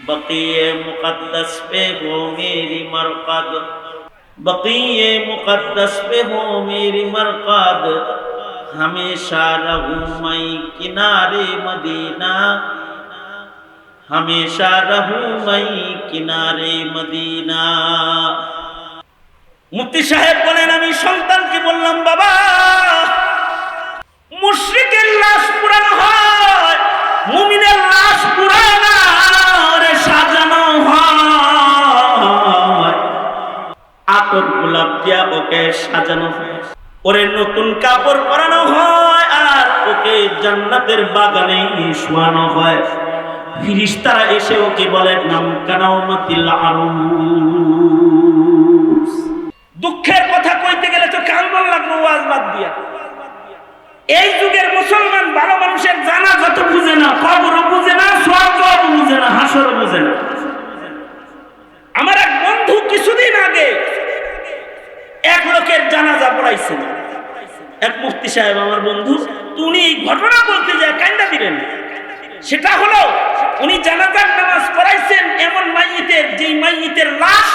बक़ीए मुक़द्दस पे हो मेरी मरक़द, बक़ीए मुक़द्दस पे हो मेरी मरक़द, हमेशा रहूं मैं किनारे मदीना, हमेशा रहूं मैं किनारे मदीना। মুফতি সাহেব বলেন, আমি সন্তানকে বললাম, বাবা মুশরিকের লাশ পুরানো হয়, মুমিনের লাশ পুরানো রে সাজানো হয়, আতর গোলাপ দিয়া ওকে সাজানো হয়, ওরে নতুন কাপড় পরানো হয়, আর ওকে জান্নাতের বাগানে শোয়ানো হয়। ফেরেশতারা এসে ওকে বলে নাম কানাউমাতিল আরুস। দুঃখের কথা কইতে গেলে তো কান্দন লাগলো ওয়াজ বাদ দিয়া। এই যুগের মুসলমান ভালো মানুষের জানাজা তো বুঝে না, কবরও বুঝে না, স্বর্গও বুঝে না, হাসরও বুঝে না। আমার এক বন্ধু কিছুদিন আগে এক লোকের জানাজা পড়াইছেন, এক মুফতি সাহেব আমার বন্ধু, তো উনি এই ঘটনা বলতে যায় কান্দা দিলেন। সেটা হলো উনি জানাজার নামাজ পড়াইছেন এমন মাইয়িতের, যেই মাইয়িতের লাশ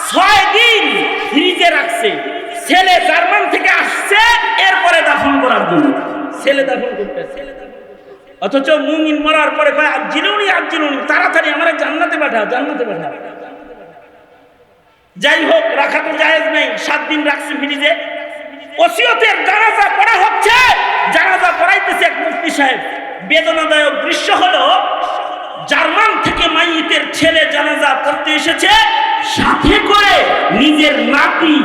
6 দিন ফ্রিজে রাখছে, ছেলে জার্মান থেকে আসছে এরপরে দাফন করার জন্য, ছেলে দাফন করতেছে। অথচ মুমিন মরার পরে কয় আজ্জিলুনি আজ্জিলুনি, তাড়াতাড়ি আমারে জান্নাতে পাঠাও, জান্নাতে পাঠাও। যাই হোক, রাখা তো জায়েজ নেই, 7 দিন রাখছে ফ্রিজে। ওসিয়তের জানাজা পড়া হচ্ছে, জানাজা পড়াইতেছে এক মুফতি সাহেব। বেদনাদায়ক দৃশ্য হলো, জার্মান থেকে মাইয়িতের ছেলে জানাজা পড়তে এসেছে, সাথে করে নিজের নাতি,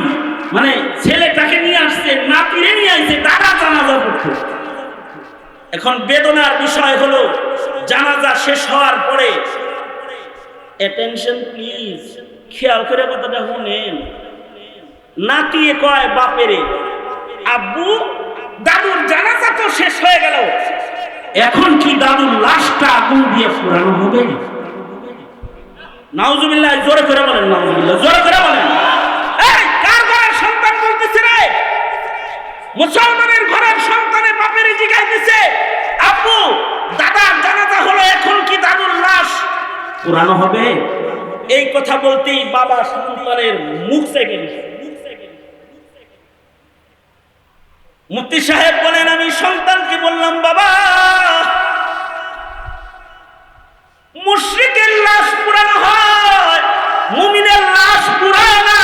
মানে ছেলেটাকে নিয়ে আসছে, নাতিরে নিয়ে আসছে, তারা জানাজা পড়তে। এখন বেদনার বিষয় হলো, জানাজা শেষ হওয়ার পরে, অ্যাটেনশন প্লিজ, খেয়াল করে কথাটা শুনেন, নাতিয়ে কয় বাপেরে, আব্বু দাদুর জানাজা তো শেষ হয়ে গেল, এখন কি দাদুর লাশটা আগুন দিয়ে পোড়ানো হবে? নাউজুবিল্লাহ, জোরে করে বলেন, নাউজুবিল্লাহ, জোরে করে বলেন। এই কার ঘরের সন্তান বলতেছে রে? মুসলমানের ঘরের সন্তানের বাপের জিগাইতেছে, আব্বু দাদার জানাজা হলো, এখন কি দাদুর লাশ পোড়ানো হবে? এই কথা বলতেই বাবা সন্তানের মুখ চেকে গেছে। মুফতি সাহেব বলেন, আমি সন্তানকে বললাম, বাবা মুশরিকের লাশ পুরানো হয়, মুমিনের লাশ পুরানো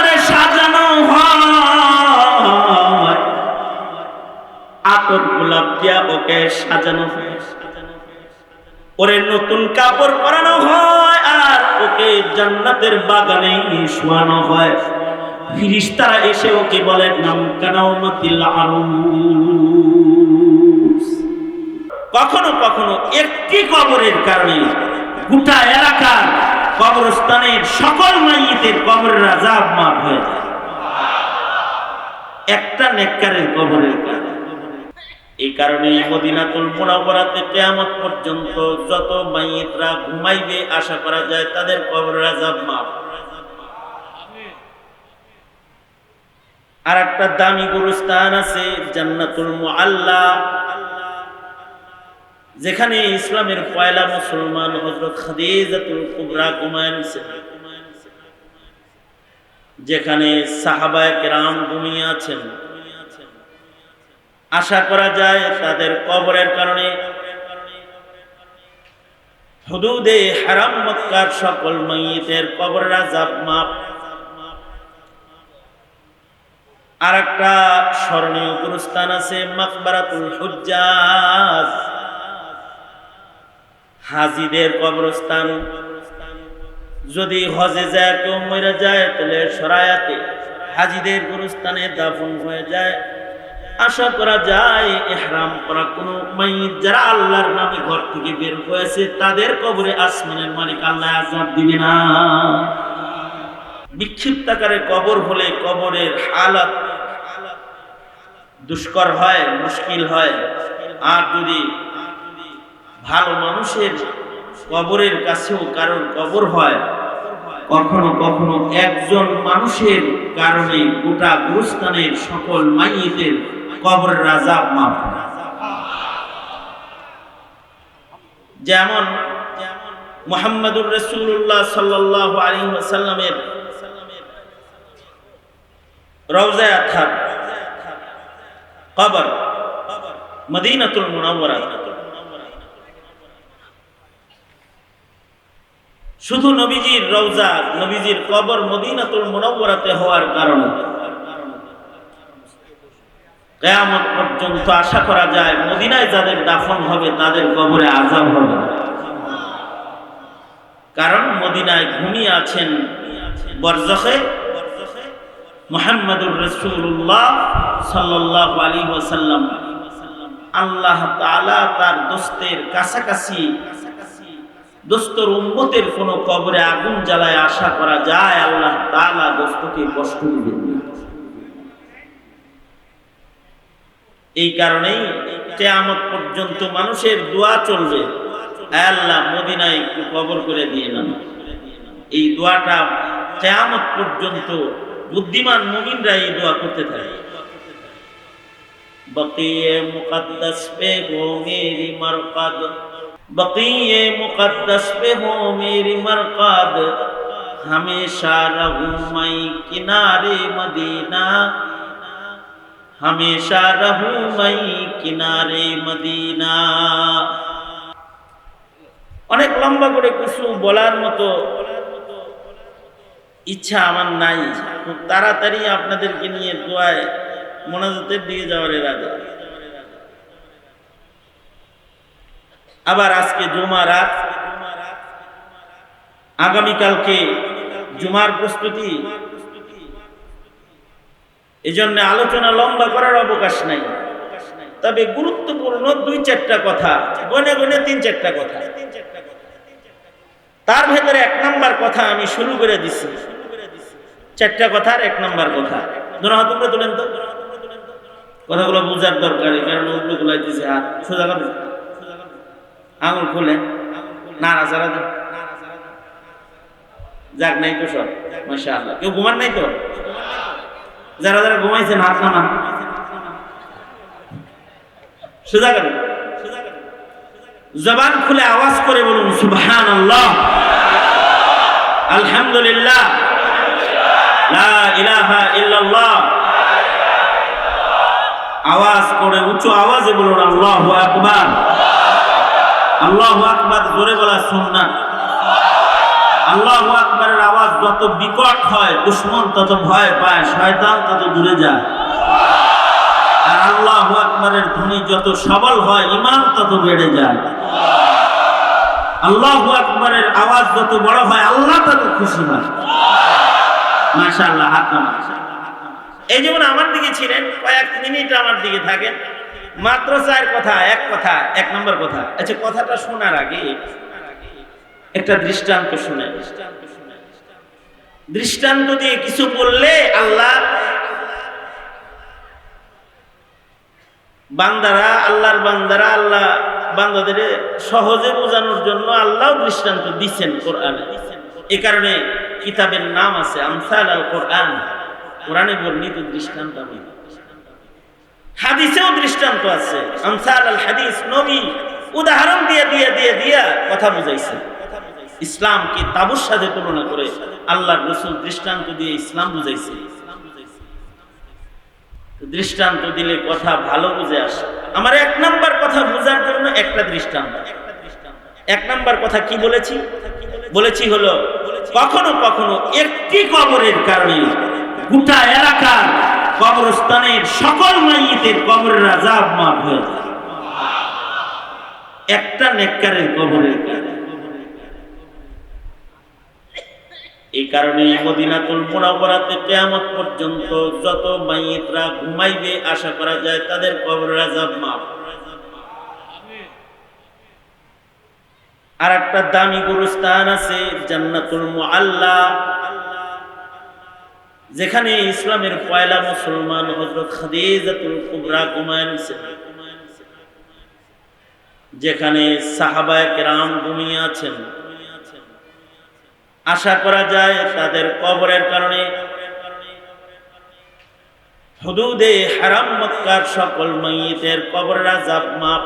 রে সাজানো হয়, আতর গোলাপ দিয়া ওকে সাজানো হয়, ওরে নতুন কাপড় পরানো হয়, আর ওকে জান্নাতের বাগানে শোয়ানো হয়। ফেরেশতারা এসে ওকে বলে নাম কানাউমাতিল আরুস। কখনো কখনো একটি কবরের কারণে গোটা এলাকার কবরস্থানের সকল মাইয়িতের কবরের আযাব মাফ হয়ে যায়, একটা নেককারের কবরের কারণে। এই কারণে মদিনাতুল মুনাওয়ারাতে কিয়ামত পর্যন্ত যত মাইয়িতরা ঘুমাইবে, আশা করা যায় তাদের কবরের আযাব মাফ। আর একটা দামি গুরুস্থান আছে জান্নাতুল মুআল্লা, যেখানে ইসলামের পয়লা মুসলমান হযরত খাদিজাতুল কুবরা ঘুমাইছেন, যেখানে সাহাবায়ে কেরাম ঘুমিয়ে আছেন। আশা করা যায় তাদের কবরের কারণে হুদুদে হারাম মক্কার সকল মাইয়িতের কবরের আযাব মাফ। আর একটা স্মরণীয় গুরুস্থান আছে মাকবারাতুল হুজ্জাজ, হাজীদের কবরস্থান। যদি হজে যায় কেউ মরে যায়, তাহলে শরায়াতে হাজীদের গুরুস্থানে দাফন হয়ে যায়। আশা করা যায় ইহরাম করা কোনো মাইয়িত যারা আল্লাহর নামে ঘর থেকে বের হয়েছে, তাদের কবরে আসমানের মালিক আল্লাহ আযাব দিবে না। বিক্ষিপ্ত আকারে কবর হলে কবরের হালাত দুষ্কর হয়, মুশকিল হয়। আর যদি ভালো মানুষের কবরের কাছেও কারোর কবর হয়, কখনো কখনো একজন মানুষের কারণে গোটা গুরুস্থানের সকল মাইয়িতের কবরের আযাব মাফ হয়। যেমন মুহাম্মাদুর রাসূলুল্লাহ সাল্লাল্লাহু আলাইহি ওয়াসাল্লামের রওজায়ে আতহার কবর মদিনাতুল মুনাওয়ারা। শুধু নবীজির রওজা, নবীজির কবর মদিনাতুল মুনাওয়ারাতে হওয়ার কারণে কিয়ামত পর্যন্ত আশা করা যায় মদিনায় যাদের দাফন হবে তাদের কবরে আযাব হবে না। কারণ মদিনায় ঘুমিয়ে আছেন বরজখে মুহাম্মাদুর রাসূলুল্লাহ সাল্লাল্লাহু আলাইহি ওয়াসাল্লাম। আল্লাহ তাআলা তার দোস্তের কাছাকাছি, দোস্তর উম্মতের কোন কবরে আগুন জ্বালায় আশা করা যায় আল্লাহ তাআলা দোস্তকে কষ্ট দিবেন না। এই কারণেই কিয়ামত পর্যন্ত মানুষের দোয়া চলবে, আল্লাহ মদিনায় একটু কবর করে দিয়ে না। এই দোয়াটা কিয়ামত পর্যন্ত বুদ্ধিমান মুমিনরা এই দোয়া করতে থাকে। বকিয়ে মুকদ্দাস পে হো মেরি মারকাদ, বকিয়ে মুকদ্দাস পে হো মেরি মারকাদ, হমেশা रहूं मैं किनारे मदीना, हमेशा रहूं मैं किनारे मदीना। অনেক লম্বা করে কিছু বলার মতো ইচ্ছা আমার নাই, খুব তাড়াতাড়ি আপনাদেরকে নিয়ে দোয়ায় মোনাজাতের দিকে যাওয়ার ইরাদা। আবার আজকে জুমা রাত, আগামীকালকে জুমার প্রস্তুতি, এজন্য আলোচনা লম্বা করার অবকাশ নাই। তবে গুরুত্বপূর্ণ 2-4টা কথা, গনে গনে 3-4টা কথা, তার ভেতরে 1 নাম্বার কথা আমি শুরু করে দিছি। 4টা কথার 1 নাম্বার কথা। ধরো হাত উপরে তোলেন তো, কথাগুলো বোঝার দরকার, কারণ উপরে তোলাইতেছে হাত সোজা করেন, আঙুল খুলেন, নাড়াচাড়া দেন। যাক, নাই তো সব মাশাআল্লাহ। কেউ ঘুমান নাই তো? যারা যারা ঘুমাইছেন হাত নামান, সোজা করেন, জবান খুলে আওয়াজ করে বলুন সুবহানাল্লাহ, আলহামদুলিল্লাহ, লা ইলাহা ইল্লাল্লাহ। আওয়াজ করে উচ্চ আওয়াজে বলুন আল্লাহু আকবার। আল্লাহু আকবার জোরে বলা সুন্নাত। আল্লাহু আকবারের আওয়াজ যত বিকট হয় দুশমন তত ভয় পায়, শয়তান তত দূরে যায়। আর আল্লাহু আকবারের ধ্বনি যত সবল হয় ঈমান তত বেড়ে যায়। আল্লাহু আকবারের আওয়াজ যত বড় হয় আল্লাহ তত খুশি হয়। মাশাআল্লাহ, হাত নামান। এই যেমন আমার দিকে ছিলেন, কয়েক মিনিট আমার দিকে থাকেন, মাত্র 4 কথা, 1 নম্বর কথা। আচ্ছা, কথাটা শোনার আগে একটা দৃষ্টান্ত শুনে, দৃষ্টান্ত দিয়ে কিছু বললে আল্লাহ আল্লাহর বান্দারা আল্লাহ বান্দাদের সহজে বোঝানোর জন্য আল্লাহ দৃষ্টান্ত দিচ্ছেন কোরআনে। এ কারণে কিতাবের নাম আছে আমসাল আল কোরআন, কোরআনে বর্ণিত দৃষ্টান্ত। হাদিসেও দৃষ্টান্ত আছে আমসাল আল হাদিস। নবী উদাহরণ দিয়ে দিয়ে দিয়ে দিয়ে কথা বুঝাইছে। ইসলামকে তাবুর সাথে তুলনা করে আল্লাহর রাসূল দৃষ্টান্ত দিয়ে ইসলাম বুঝাইছে। দৃষ্টান্ত দিলে কথা ভালো বুঝে আসে। আমার 1 নাম্বার কথা বোঝার জন্য একটা দৃষ্টান্ত। 1 নাম্বার কথা কি বলেছি হলো, কখনো কখনো একটি কবরের কারণে গোটা এলাকার কবরস্থানের সকল মাইয়িতের কবরের আযাব মাফ হয়ে যায়, একটা নেককারের কবরের কারণে। এই কারণে মদিনাতুল মুনাওয়ারাতে কিয়ামত পর্যন্ত যত মাইয়িতরা ঘুমাইবে আশা করা যায় তাদের কবরের আযাব মাফ। আর একটা দামি গুরুস্থান আছে জান্নাতুল মুআল্লা, যেখানে ইসলামের পয়লা মুসলমান হযরত খাদিজাতুল কুবরা ঘুমাইছেন, যেখানে সাহাবায়ে কেরাম ঘুমিয়ে আছেন। আশা করা যায় তাদের কবরের কারণে হুদুদে হারাম মক্কার সকল মাইয়িতের কবরের আযাব মাফ।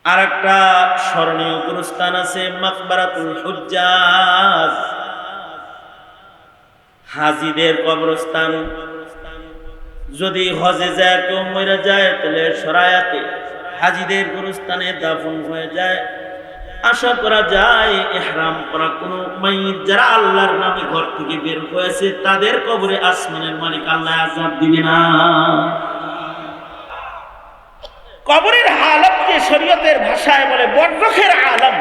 আর একটা স্মরণীয় গুরুস্থান আছে মাকবারাতুল হুজ্জাজ, হাজিদের কবরস্থান। যদি হজে যায় কেউ মরে যায় তাহলে সরায়াতে হাজিদের গুরুস্থানে দাফন হয়ে যায়। আশা করা যায় ইহরাম করা কোন মাইয়িত যারা আল্লাহর নামে ঘর থেকে বের হয়েছে তাদের কবরে আসমানের মালিক আল্লাহ আযাব দিবে না। কবরের হালতকে শরীয়তের ভাষায় বলে বরজখের আলম।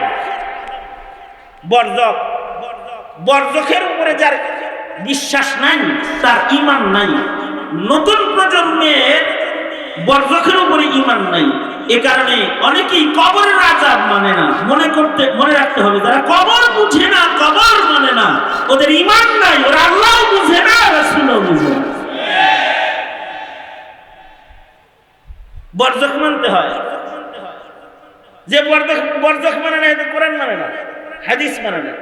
বরজখ, বরজখের উপরে যার বিশ্বাস নাই, তার ঈমান নাই। নতুন প্রজন্মের বরজখের উপরে ঈমান নাই। এ কারণে অনেকেই কবরের আযাব মানে না। মনে রাখতে হবে, যারা কবর বুঝে না, কবর মানে না, ওদের ঈমান নাই। ওরা আল্লাহও বুঝে না, রাসূলও বুঝে না। বরজখ মানতে হয়। যে বরজখ মানে না, এটা কোরআন মানে না, হাদিস মানে না।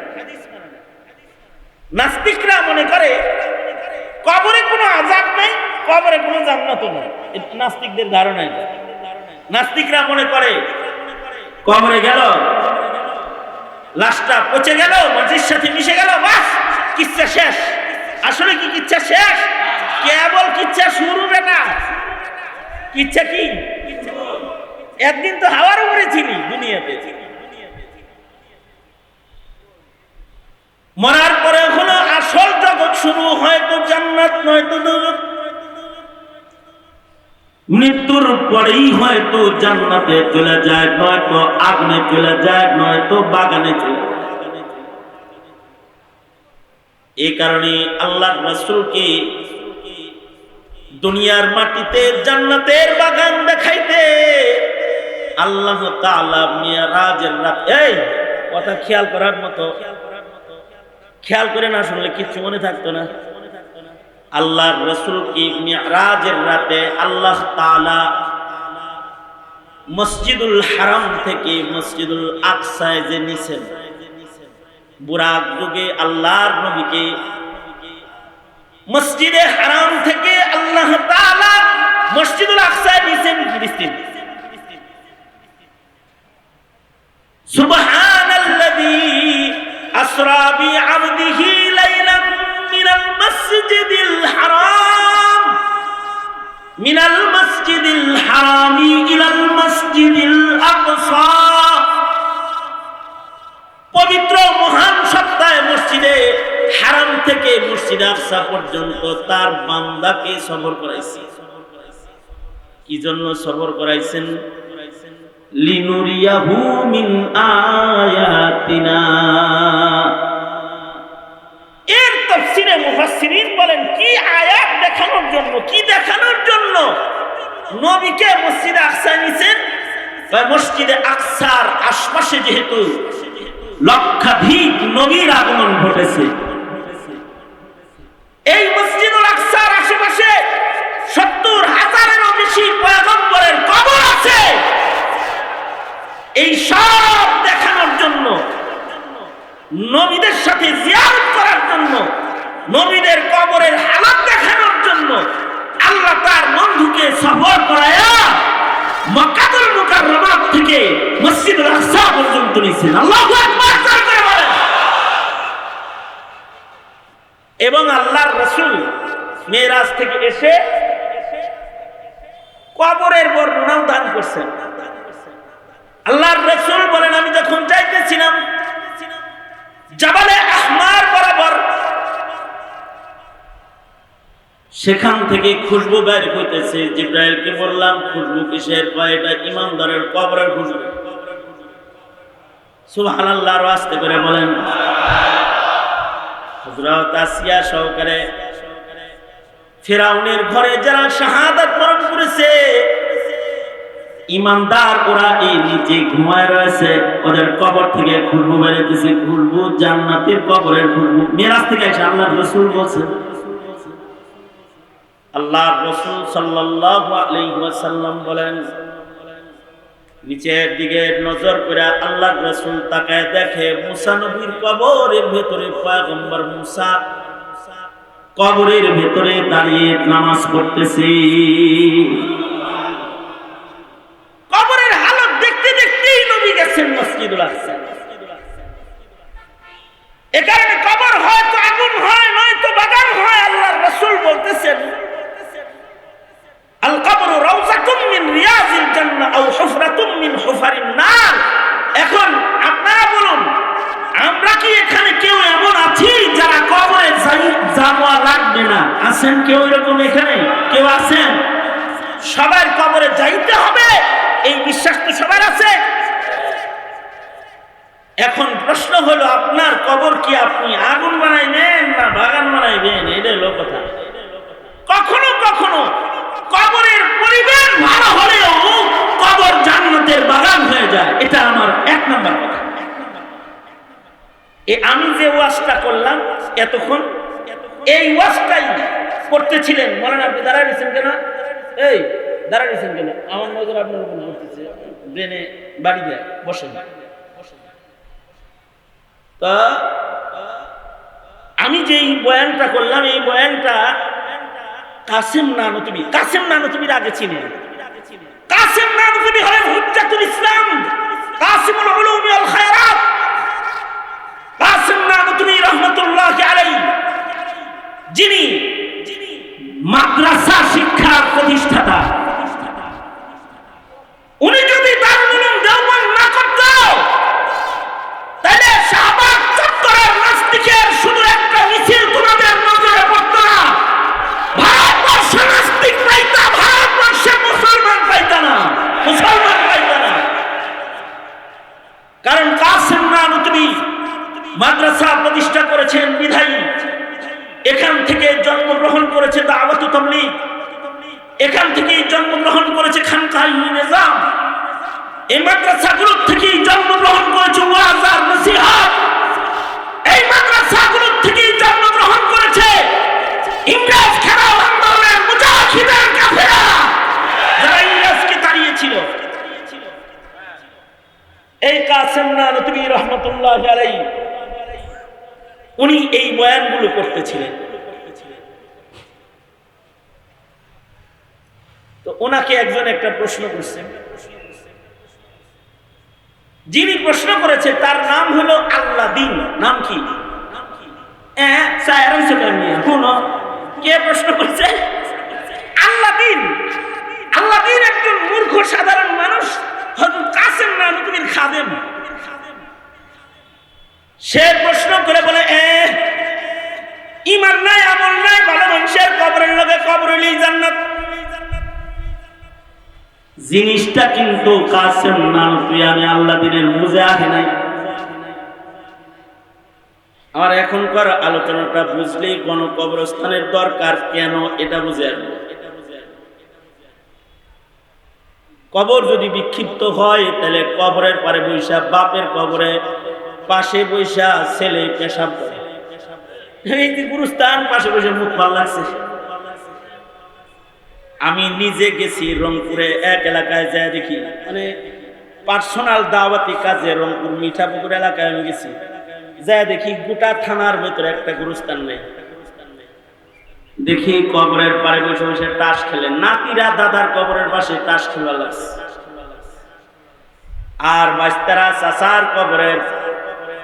নাস্তিকরা মনে করে কবরে কোনো আযাব নাই, কবরে কোনো জান্নাতও নাই। নাস্তিকদের ধারণা এটা। নাস্তিকরা মনে করে কবরে গেল, লাশটা পচে গেল, মাটির সাথে মিশে গেল, বাস কিচ্ছা শেষ। আসলে কি কিচ্ছা শেষ? কেবল কিচ্ছা শুরু। বেটা কিচ্ছা কি? একদিন তো হাওয়ার উপরে ছিলি দুনিয়াতে। মরার পরে হলো আসল জগৎ শুরু, হয়তো জান্নাত নয়তো দোজখ। মৃত্যুর পরেই হয়তো জান্নাতে চলে যায়, নয়তো আগুনে চলে যায়, নয়তো বাগানে চলে যায়। এই কারণে আল্লাহর রাসূলকে দুনিয়ার মাটিতে জান্নাতের বাগান দেখাইতে আল্লাহ তাআলা মিরাজের রাত, এই কথা খেয়াল করার মতো, খেয়াল করে না শুনলে কিছু মনে থাকতো না। আল্লাহর রাসূলকে মিরাজের রাতে আল্লাহ তাআলা মসজিদুল হারাম থেকে মসজিদুল আকসায় যে নিছেন, বুরাক যুগে আল্লাহর নবীকে মসজিদে হারাম থেকে আল্লাহ তাআলা মসজিদুল আকসায় নিছেন ফিলিস্তিন। সুবহানাল্লাযী আসরা বিআবদিহি লাইলান মিনাল মাসজিদিল হারাম মিনাল মাসজিদিল হারামি ইলাল মাসজিদিল আকসা। পবিত্র মহান সত্তায় মসজিদে হারাম থেকে মসজিদে আকসা পর্যন্ত তার বান্দাকে সবর করাইছে। কি জন্য সবর করাইছেন? লিনুরিয়াহু মিন আয়াতিনা। এর তাফসীরে মুফাসসিরিন বলেন কি আয়াত দেখানোর জন্য, কি দেখানোর জন্য নবীকে মসজিদে আকসায় নিছেন? মসজিদে আকসার আশপাশে যেহেতু লক্ষাধিক নবীর আগমন ঘটেছে, এই মসজিদুল আকসার আশেপাশে 70,000-এরও বেশি পয়গম্বরের কবর আছে। এই সব দেখানোর জন্য, নবীদের সাথে জিয়ারত করার জন্য, নবীদের কবরের হালত দেখানোর জন্য আল্লাহ তার বন্ধুকে সফর করায়া মক্কাতুল মুকাররমা থেকে মসজিদুল আকসা পর্যন্ত নিয়েছেন। আল্লাহু আকবার করে বলেন। এবং আল্লাহর রাসূল মেরাজ থেকে এসে কবরের বর্ণনাও দান করছেন। আল্লাহর রাসূল বলেন, আমি যখন যাইতেছিলাম জাবালে আহমার বরাবর, সেখান থেকে খুশবু বের হইতেছে। জিবরাইলকে বললাম, খুশবু কিসের? এটা ইমানদারের কবরের খুশবু। সুবহানাল্লাহ, আর আস্তে করে বলেন। হযরত আসিয়া সহকারে ফিরাউনের ঘরে যারা শাহাদাত বরণ করেছে, ইমানদার ওরা এই নিচে ঘুমায় রয়েছে, ওদের কবর থেকে খুশবু বেরোতেছে। খুশবু জান্নাতের কবরের খুশবু। মেরাজ থেকে এসে আল্লাহর রাসূল বলেন, আল্লাহর রাসূল সাল্লাল্লাহু আলাইহি ওয়াসাল্লাম বলেন, নিচের দিকে নজর করে আল্লাহর রাসূল তাকায় দেখে মুসা নবীর কবরের ভেতরে পয়গম্বর মুসা কবরের ভেতরে দাঁড়িয়ে নামাজ পড়তেছে। কবরের হালত দেখতে দেখতে মসজিদুল আকসা। এ কারণে কবর হয়তো আগুন হয়, নয়তো বাগান হয়। আল্লাহর রাসূল বলতেছেন, আল কবরু রাউযাতুম মিন রিয়াজিল জান্নাহ আও হুফরাতুম মিন হুফারিন নার। এখন আপনারা বলুন, আমরা কি এখানে কেউ এমন আছি যারা কবরে যাওয়া লাগবে না? আছেন কেউ এরকম? এখানে কেউ আছেন? সবার কবরে যাইতে হবে এই বিশ্বাস তো সবার আছে। এখন প্রশ্ন হলো, আপনার কবর কি আপনি আগুন বানাইবেন না বাগান বানাইবেন? এটা হলো কথা। কখনো কখনো কবরের পরিবেশ ভালো হলেও কবর জান্নাতের বাগান হয়ে যায়। এটা আমার এক নম্বর কথা। আমি যে ওয়াজটা করলাম এতক্ষণ, এই ওয়াজটাই করতেছিলেন। মনে আপনি দাঁড়ায় রয়েছেন কেন? এই দাঁড়ায় রয়েছেন কেন? আমার নজর আপনার উপর পড়তেছে, ব্রেনে বাড়ি দেয়, বসেন। তা আমি যে বয়ানটা করলাম, এই বয়ানটা কাসেম নানতুবির আগে ছিলেন। কাসেম নানতুবি হলেন হুজ্জাতুল ইসলাম, কাসিমুল উলুম ওয়াল খায়রাত। কাসেম নানতুবি রাহমাতুল্লাহি আলাইহি, যিনি মাদ্রাসা শিক্ষার প্রতিষ্ঠাতা। উনি যদি দারুল উলুম দেওবন্দ না করত, তাহলে শাহবাগ চত্বরের নাস্তিকের শুধু একটা মিছিল তোমাদের নজরে পড়তো না। ভারতবর্ষে নাস্তিক পাইতা, ভারতবর্ষে মুসলমান পাইতা না। কারণ কাসেম নানতুবি মাদ্রাসা প্রতিষ্ঠা করেছেন বিধায়ী, এখান থেকে জন্মগ্রহণ করেছে দাওয়াত ও তাবলীগ, এখান থেকেই জন্মগ্রহণ করেছে খানকাহ-ই নিজাম, এই মাদ্রাসাগুলো থেকেই জন্মগ্রহণ করেছে ওয়াজ আর নসিহত, এই মাদ্রাসাগুলো থেকেই জন্মগ্রহণ করেছে ইংরেজ খেলাও আন্দোলনের মুজাহিদের কাফেরা, যারা ইংরেজকে তাড়িয়েছিল। এই কাসেম নানতুবি রাহমাতুল্লাহি আলাইহি উনি এই বয়ানগুলো করতেছিলেন। তো ওনাকে একজন একটা প্রশ্ন করছেন। যিনি প্রশ্ন করেছে তার নাম হলো আল্লাদিন। নাম কি? কে প্রশ্ন করছে? আল্লাদিন। আল্লাদিন একজন মূর্খ সাধারণ মানুষ, হযরত কাসেম নানতুবির খাদেম। সে প্রশ্ন করে বলে, ঈমান নাই, আমল নাই, ভালো মানুষের কবরের লগে কবর হইলেই জান্নাত। জিনিসটা কিন্তু কাসেম নানতুবি আল্লাদিনের বুঝে আসে নাই। আমার এখনকার আলোচনাটা বুঝলেই কোন কবরস্থানের দরকার কেন এটা বুঝে আসবে। কবর যদি বিক্ষিপ্ত হয়, তাহলে কবরের পারে বৈশা, বাপের কবরে পাশে বৈশা ছেলে পেশাব করে। এই যে গুরুস্থান, পাশে বসে মুখ ভালো লাগছে। আমি নিজে গেছি রংপুরে, এক এলাকায় যায় দেখি, মানে পার্সোনাল দাওয়াতি কাজে রংপুর মিঠাপুকুর এলাকায় আমি গেছি, যায় দেখি গোটা থানার ভেতরে একটা গুরুস্থান নেই। দেখি কবরের পারে বসে বসে তাস খেলে, নাতিরা দাদার কবরের পাশে তাস খেলা লাগছে, আর বাস্তারা চাচার কবরের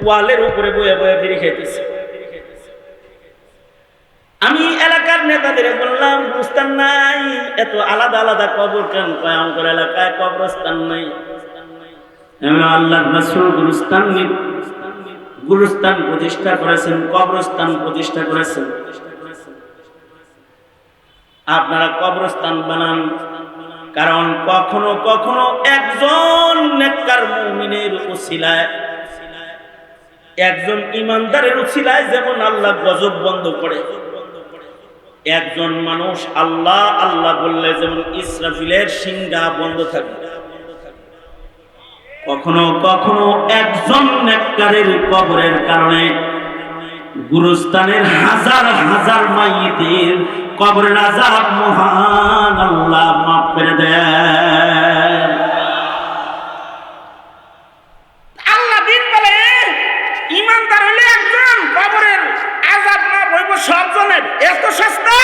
ওয়ালের উপরে বয়ে বয়ে বিড়ি খাইতেছে। আমি এলাকার নেতাদের বললাম, গুরুস্থান নাই, এত আলাদা আলাদা কবর কেন? কয় আমার এলাকায় কবরস্থান নাই। আল্লাহর রাসূল গুরুস্থান প্রতিষ্ঠা করেছেন, কবরস্থান প্রতিষ্ঠা করেছেন। আপনারা কবরস্থান বানান, কারণ কখনো কখনো একজন নেককার মুমিনের উসিলায়, একজন ইমানদারের উসিলায় যেমন আল্লাহ গজব বন্ধ করে, একজন মানুষ আল্লাহ আল্লাহ বললে যেমন ইসরাফিলের সিংহা বন্ধ থাকে। কখনো কখনো একজন নেককারের কবরের কারণে গুরুস্থানের হাজার হাজার মাইয়িতের কবরের আযাব মহান আল্লাহ মাফ করে দেয়। আল্লাহ দিন বলে ইমানদার হলে একজন কবরের আযাব মাফ হইব সবজনের, এত সস্তা।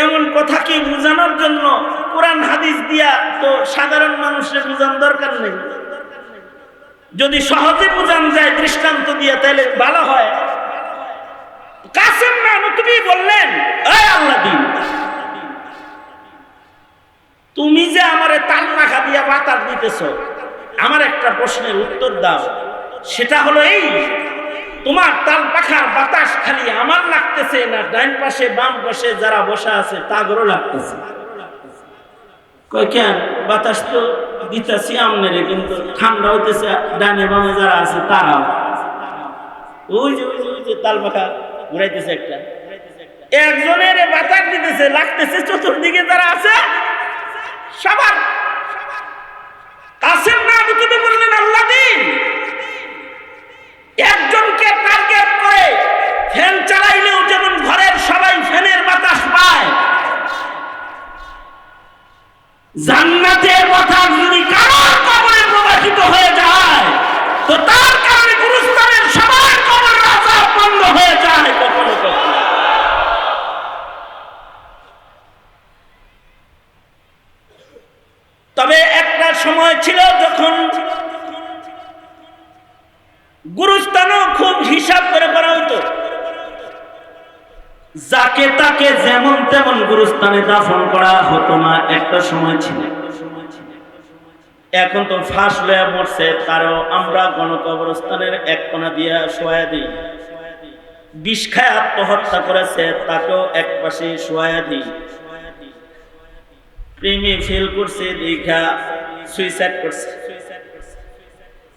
এমন কথা কি বোঝানোর জন্য কোরআন হাদিস দিয়া তো সাধারণ মানুষের বোঝান দরকার নেই। যদি সহজে বোঝান যায় দৃষ্টান্ত দিয়া তাহলে ভালো হয়। কাসেম নানুতুবি বললেন, এই আল্লাহদ্বীন, তুমি যে আমারে তাল পাখা দিয়া বাতাস দিতেছ, আমার একটা প্রশ্নের উত্তর দাও। সেটা হলো এই, তোমার তাল পাখার বাতাস খালি আমার লাগতেছে না ডাইন পাশে বাম পাশে যারা বসা আছে তাদেরও লাগতেছে? কয় কেন? বাতাস তো দিতেছি আমনেরে, কিন্তু ঠান্ডা হইতেছে ডানে বামে যারা আছে তারাও। ওই যে ওই যে ওই যে তাল পাখা ঘুরাইতেছে একটা, একজনের বাতাস দিতেছে লাগতেছে চতুর্দিকে যারা আছে সবার। কাসেম নানুতুবি বললেন, আল্লাহদ্বীন, একজনকে টার্গেট করে ফ্যান চালাইলেও যেমন ঘরের সবাই ফ্যানের বাতাস পায়, জান্নাতের বাতাস যদি কারোর কবরে প্রবাহিত হয়ে যায় তো তার কারণে গুরুস্থানের সবার কবরের আযাব বন্ধ হয়ে যায় কখনো কখনো। তবে একটা সময় ছিল যখন গুরুস্থানও খুব হিসাব করে করা হতো, যাকে তাকে যেমন তেমন গুরুস্থানে দাফন করা হতো না। একটা সময় ছিল। এখন তো ফাঁস লয়া মরছে তারও আমরা গণকবরস্থানের এক কোণা দিয়া শোয়া দিই। বিষ খায় আত্মহত্যা করেছে তাকেও এক পাশে শোয়া দিই। প্রেমে ফেল করছে দেখা সুইসাইড করছে।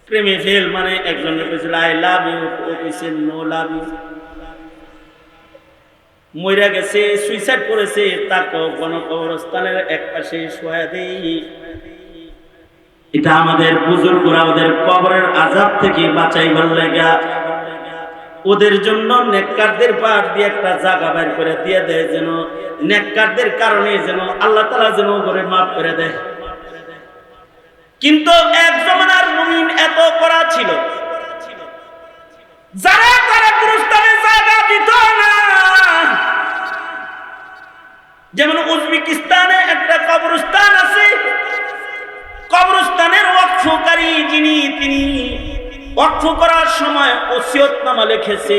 প্রেমে ফেল মানে একজনের কইছিল আই লাভ ইউ, ও কইছে নো লাভ ইউ। মইরা গেছে, সুইসাইড করেছে, তাকেও গণকবরস্থানের এক পাশে শোয়া দেই। এটা আমাদের বুজুর্গরা ওদের কবরের আযাব থেকে বাঁচাইবার লাগা ওদের জন্য নেককারদের পার দিয়ে একটা জায়গা বের করে দিয়ে দেয়, যেন নেককারদের কারণে যেন আল্লাহ তাআলা যেন ওরে মাফ করে দেয়। কিন্তু এক জমানার মুমিন এত করা ছিল, যারা তারা গুরুস্থানে জায়গা দিত না। যেমন উজবেকিস্তানে একটা কবরস্থান আছে, কবরস্থানের ওয়াকফকারী যিনি, তিনি ওয়াকফ করার সময় ওসিয়তনামা লিখেছে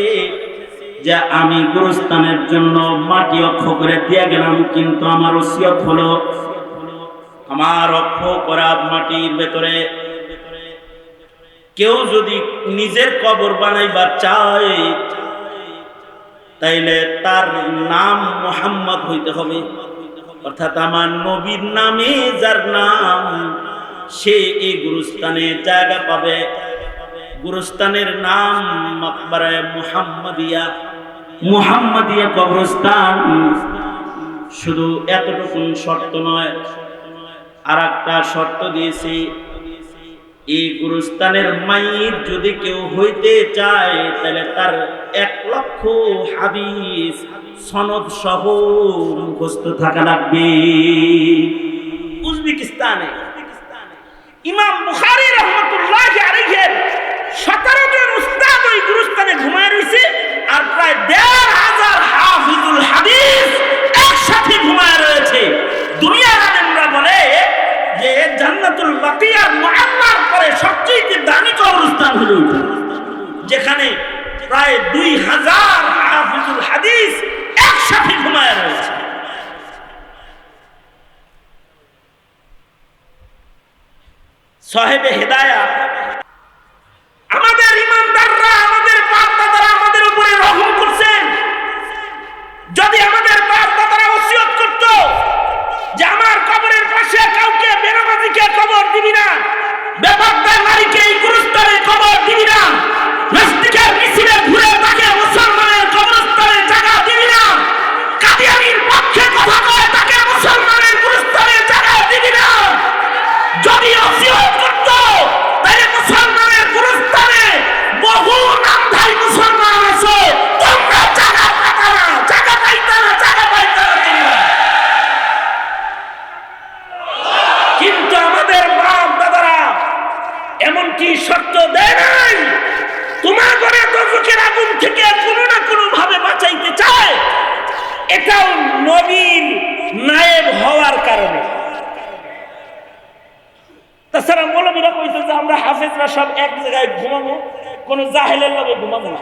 যে আমি গুরুস্থানের জন্য মাটি ওয়াকফ করে দিয়ে গেলাম, কিন্তু আমার ওসিয়ত হলো আমার ওয়াকফ করা মাটির ভেতরে কেউ যদি নিজের কবর বানাইবার চায় তাইলে তার নাম মুহাম্মদ হইতে হবে, অর্থাৎ আমার নবীর নামে যার নাম, সে এই গুরুস্থানে জায়গা পাবে। গুরুস্থানের নাম মাকবারায়ে মুহাম্মাদিয়া, মুহাম্মাদিয়া কবরস্থান। শুধু এতটুকু শর্ত নয়, আর একটা শর্ত দিয়েছে, এই গুরুস্থানের মাইয়িত যদি কেউ হইতে চায় তাহলে তার 1,00,000 হাদিস সনদ সহ মুখস্থ থাকা লাগবে। উজবেকিস্তানে ইমাম বুখারী রাহমাতুল্লাহি আলাইহি 17 জন উস্তাদ ওই গুরুস্থানে ঘুমায় রইছে, আর প্রায় 1,500 হাফিজুল হাদিস একসাথে ঘুমায় রয়েছে। দুনিয়ার আলেমরা বলে যে জান্নাতুল বাকিয়ার মুআল্লার পরে সবচেয়ে দামি কবরস্থান হলো ওইটা, যেখানে প্রায় 2000 হাফিজুল হাদিস একসাথে ঘুমায় রয়েছে। সাহেবে হেদায়াত আমাদের ইমানদাররা, আমাদের বাপ দাদারা আমাদের উপরে রহম করছেন। যদি আমাদের বাপ দাদারা ওসিয়ত করত যে আমার কবরের পাশে কাউকে বেনামাজিকে কবর দিবি না, বেপরদা নারীকে এই গুরুস্থানে কবর দিবি না, নাস্তিকের মিছিলে ঘুরে তাকে মুসলমানের কবরস্থানে জায়গা দিবি না, কাদিয়ানীর পক্ষে কথা কয় তাকে মুসলমানের গুরুস্থানে জায়গা দিবি না, যদি ওসিয়ত করত তাহলে মুসলমানের গুরুস্থানে বহু নামধারী মুসলমান আছে, তোমরা জায়গা পাতা না, জায়গা পাইতা না, জায়গা পাইতা না তোমরা। কিন্তু আমাদের বাপ দাদারা এমনকি শর্ত দেয় নাই, তোমার ঘরে দোজখের আগুন থেকে কোনো না কোনো ভাবে বাঁচাইতে চায়। এটাও নবীর নায়েব হওয়ার কারণে। তাছাড়া মৌলবীরা কইছে যে আমরা হাফেজরা সব এক জায়গায় ঘুমাবো, কোন জাহেলের লগে ঘুমাবো না।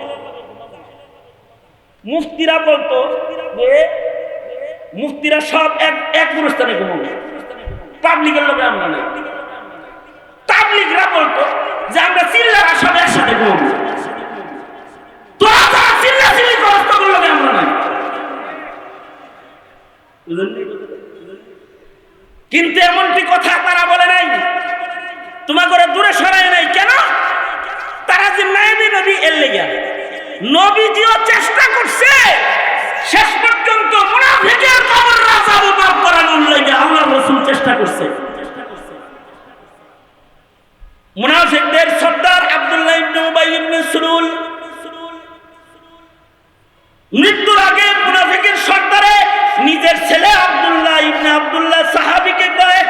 মুফতিরা বলতো যে মুফতিরা সব এক গুরুস্থানে ঘুমাবো, পাবলিকের লগে আমরা নাই। তাবলিগরা বলতো যে আমরা চিল্লারা সব একসাথে ঘুমাবো, তোরা যারা চিল্লা চিল্লি করছ তোর লগে আমরা নাই। কিন্তু এমনটি কথা তারা বলে নাই, তোমার করে দূরে সরায় নাই। কেন? তারা যে নাইবি নবী এর লেগে নবীজিও চেষ্টা করছে শেষ পর্যন্ত মুনাফিকের কবর রাজাব মাফ করানোর লেগে আল্লাহর রাসূল চেষ্টা করছে। মুনাফিকদের সর্দার আব্দুল্লাহ ইবনে উবাই ইবনে সুলুল মৃত্যুর আগে মুনাফিকের সর্দারে নিজের ছেলে আব্দুল্লাহ ইবনে আব্দুল্লাহ সাহাবীকে কয়,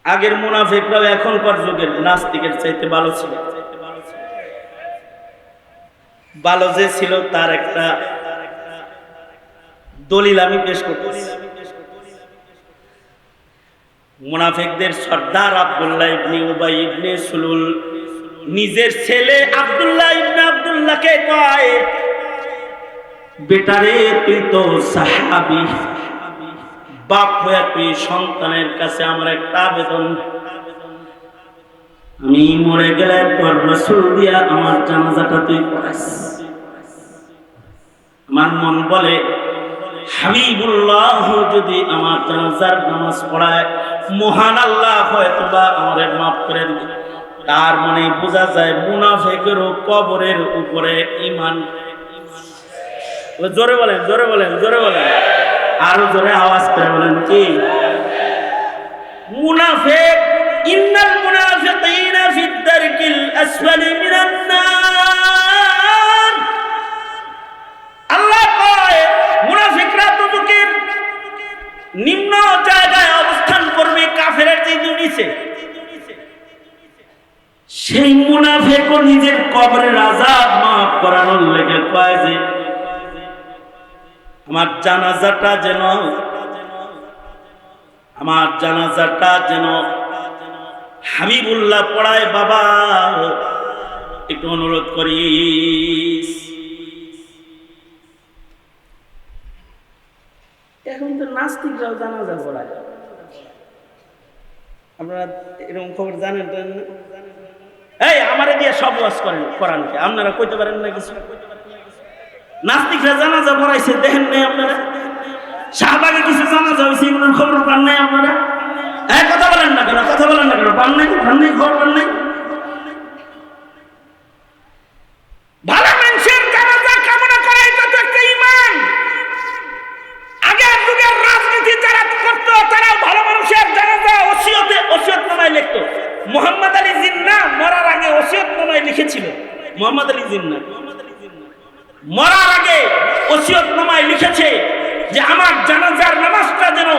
আগের মুনাফিকরাও এখনকার যুগের নাস্তিকের চাইতে ভালো ছিল। ভালো যে ছিল তার একটা দলিল আমি পেশ করতেছি। মুনাফিকদের সর্দার আব্দুল্লাহ ইবনে উবাই ইবনে সুলুল নিজের ছেলে আব্দুল্লাহ ইবনে আব্দুল্লাহকে কয়, বেটারে তুই তো সাহাবী, বাপ হয়ে তুই সন্তানের কাছে আমার একটা আবেদন, আমি মরে গেলে তোর রাসূল দিয়া আমার জানাজাটা তুই পড়াইস। আমার মন বলে হাবিবুল্লাহ যদি আমার জানাজার নামাজ পড়ায় মহান আল্লাহ হয়তোবা আমারে মাফ করে দিবে। তার মানে বোঝা যায় মুনাফিকেরও কবরের উপরে ঈমান। জোরে বলেন, জোরে বলেন, জোরে বলেন, আরো জোরে আওয়াজ করে বলেন কি? মুনাফিক, ইন্নাল মুনাফিকিনা ফিদ দারকিল আসফালি মিনান নার। আল্লাহ কয় মুনাফিকরা দুজকের নিম্ন জায়গায় অবস্থান করবে, কাফেরের চেয়ে নিচে। সেই মুনাফিকও নিজের কবরের আযাব মাফ করানোর লেগে কয় যে আমার জানাজাটা যেন হাবিবুল্লাহ পড়ায়, বাবা একটু অনুরোধ করিস। এখন তো নাস্তিকরাও জানাজা পড়ায়, আপনারা এরকম খবর জানেন? এই আমারে দিয়ে সব ওয়াজ করেন কোরআনকে, আপনারা কইতে পারেন না কিছু? নাস্তিকরা জানাজা পড়াইছে দেখেন নাই আপনারা? শাহবাগে কিছু জানাজা হয়েছে, এগুলোর খবর পান নাই আপনারা? এই কথা বলেন না কেন? কথা বলেন না কেন? পান নাই খবর পান নাই? ভালো মানুষের জানাজা কামনা করা এটা তো একটা ঈমান। আগের যুগের রাজনীতি যারা করতো তারাও ভালো মানুষের জানাজা ওসিয়তনামায় লিখতো। মুহাম্মদ আলী জিন্নাহ মরার আগে ওসিয়তনামায় লিখেছিল। মুহাম্মদ আলী জিন্নাহ মরার আগে ওসিয়তনামায় লিখেছে যে আমার জানাজার নামাজটা যেন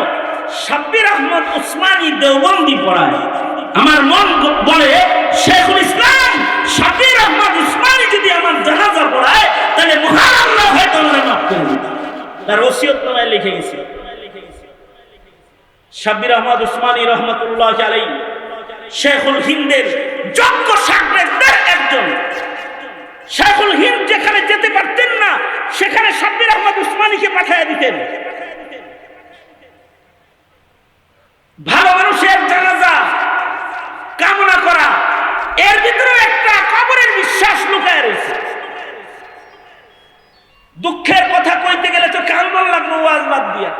শাব্বির আহমদ উসমানী দেওবন্দি পড়ায়। আমার মন বলে শেখুল ইসলাম শাব্বির আহমদ উসমানী যদি আমার জানাজা পড়ায় তাহলে মহান আল্লাহ হয়তো আমারে মাফ করে দিবেন। তার ওসিয়তনামায় লিখে গেছে। শাব্বির আহমদ উসমানী রহমাতুল্লাহ আলাইহি শেখুল হিন্দের যোগ্য শাগরেদদের একজন। শেখুল হিন্দ যেখানে যেতে পারতেন না সেখানে শাব্বির আহমদ উসমানীকে পাঠিয়ে দিতেন। ভালো মানুষের জানাজা কামনা করা, এর ভিতরে একটা কবরের বিশ্বাস লুকায় রয়েছে। দুঃখের কথা কইতে গেলে তো কান্দন লাগলো ওয়াজ বাদ দিয়া।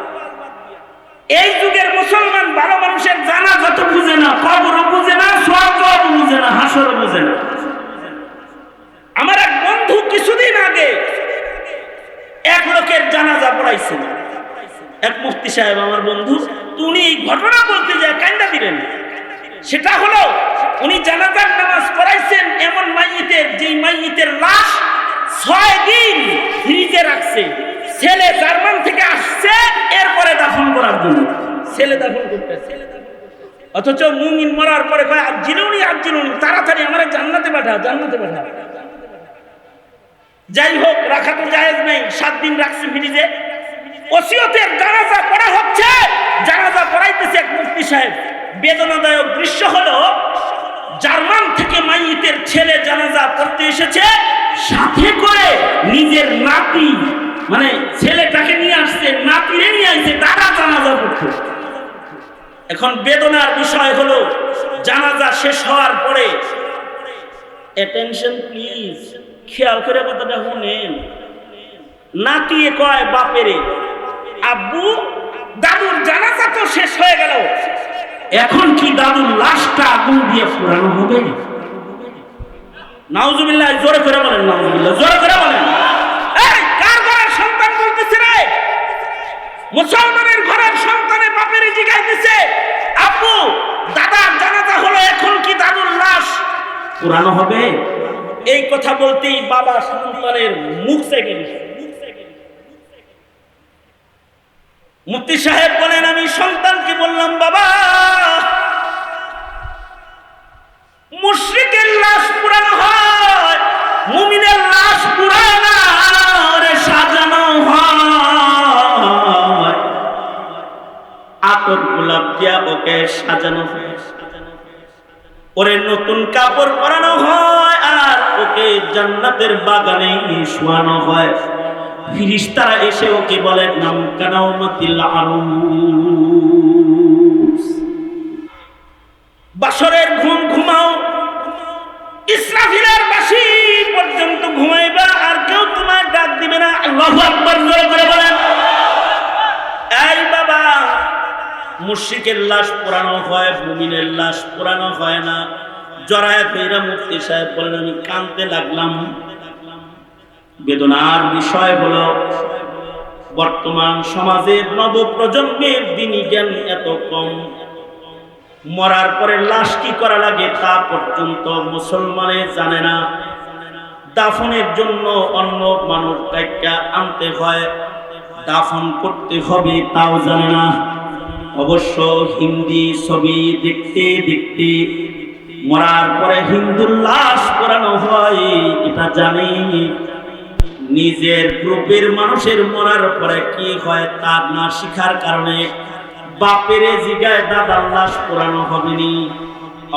এই যুগের মুসলমান ভালো মানুষের জানাজা তো বুঝে না, কবরও বুঝে না, স্বর্গও বুঝে না, হাসরও বুঝে না। আমার এক বন্ধু কিছুদিন আগে এক লোকের জানাজা পড়াইছেন, এক মুফতি সাহেব আমার বন্ধু। উনি এই ঘটনা বলতে যায় কান্দা দিলেন। সেটা হলো উনি জানাজার নামাজ পড়াইছেন এমন মাইয়িতের, যেই মাইয়িতের লাশ 6 দিন ফ্রিজে রাখছে। ছেলে জার্মান থেকে আসছে এরপরে দাফন করার জন্য, ছেলে দাফন করতেছে। অথচ মুমিন মরার পরে কয় আজিলুনি তাড়াতাড়ি আমারে জান্নাতে পাঠা, জান্নাতে পাঠা। যাই হোক, রাখা তো জায়েজ নেই, 7 দিন রাখছি ফ্রিজে। ওসিয়তের জানাজা পড়া হচ্ছে, জানাজা পড়াইতেছে এক মুফতি সাহেব। বেদনাদায়ক দৃশ্য হলো, জার্মান থেকে মাইয়িতের ছেলে জানাজা পড়তে এসেছে, সাথে করে নিজের নাতি, মানে ছেলেটাকে নিয়ে আসছে, নাতিরে নিয়ে আসছে, তারা জানাজা পড়তে। এখন বেদনার বিষয় হলো, জানাজা শেষ হওয়ার পরে, অ্যাটেনশন প্লিজ, খেয়াল করে কথাটা শুনেন, নাতিয়ে কয় বাপেরে, আব্বু দাদুর জানাজা তো শেষ হয়ে গেল, এখন কি দাদুর লাশটা আগুন দিয়ে পোড়ানো হবে? নাউজুবিল্লাহ, জোরে করে বলেন, নাউজুবিল্লাহ, জোরে করে বলেন। এই কার ঘরের সন্তান বলতেছে রে? মুসলমানের ঘরের সন্তানের বাপেরে জিজ্ঞাসা, আব্বু দাদার জানাজা হলো, এখন কি দাদুর লাশ পোড়ানো হবে? এই কথা বলতেই বাবা সন্তানের মুখ চেকে দিয়েছে। মুফতি সাহেব বলেন, আমি সন্তানকে বললাম, বাবা মুশরিকের লাশ পুরানো হয়, মুমিনের লাশ পুরায় না, ওরে সাজানো হয়, আতর গোলাপ দিয়া ওকে সাজানো হয়, ওরে নতুন কাপড় পরানো হয়, আর ওকে জান্নাতের বাগানে শোয়ানো হয়। ফিরিস্তারা এসে ওকে বলে, নাম কানাউমাতিল আরুস, বাসরের ঘুম ঘুমাও, ইসরাফিলের বাঁশি পর্যন্ত ঘুমাইবা, আর কেউ তোমার ডাক দিবে না। আল্লাহু আকবার, জোরে করে বলেন। এই বাবা, মুশরিকের লাশ পোড়ানো হয়, মুমিনের লাশ পোড়ানো হয় না। জরায়েত হইরা মুফতি সাহেব বলেন, আমি কাঁদতে লাগলাম। বেদনার বিষয় হলো, বর্তমান সমাজের নবপ্রজন্মের দ্বীনি জ্ঞান এত কম, মরার পরে লাশ কি করা লাগে তা পর্যন্ত মুসলমানে জানে না। দাফনের জন্য অন্য মানুষ ডাইকা আনতে হয়, দাফন করতে হবে তাও জানে না। অবশ্য হিন্দি ছবি দেখতে দেখতে মরার পরে হিন্দুর লাশ পোড়ানো হয়, এটা জানে। নিজের গ্রুপের মানুষের মরার পরে কি হয় তা না শিখার কারণে বাপেরে জিগায় দাদার লাশ পোড়ানো হবেনি।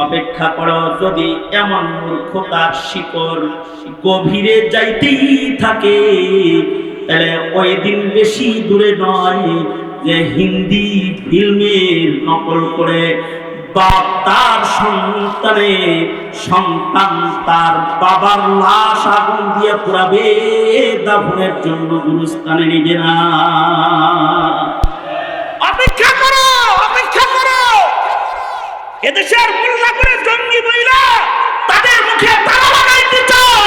অপেক্ষা করো, যদি এমন মূর্খতার শিকড় গভীরে যাইতেই থাকে, তাহলে ওই দিন বেশি দূরে নয় যে হিন্দি ফিল্মের নকল করে বাপ তার সন্তান তার বাবার লাশ আগুন দিয়ে পুরাবে, দাফনের জন্য গুরুস্থানে নিবে না। অপেক্ষা করো, অপেক্ষা করো। এদেশের মোল্লা করে জঙ্গি বইলা তাদের মুখে তালা লাগাইতে চাও,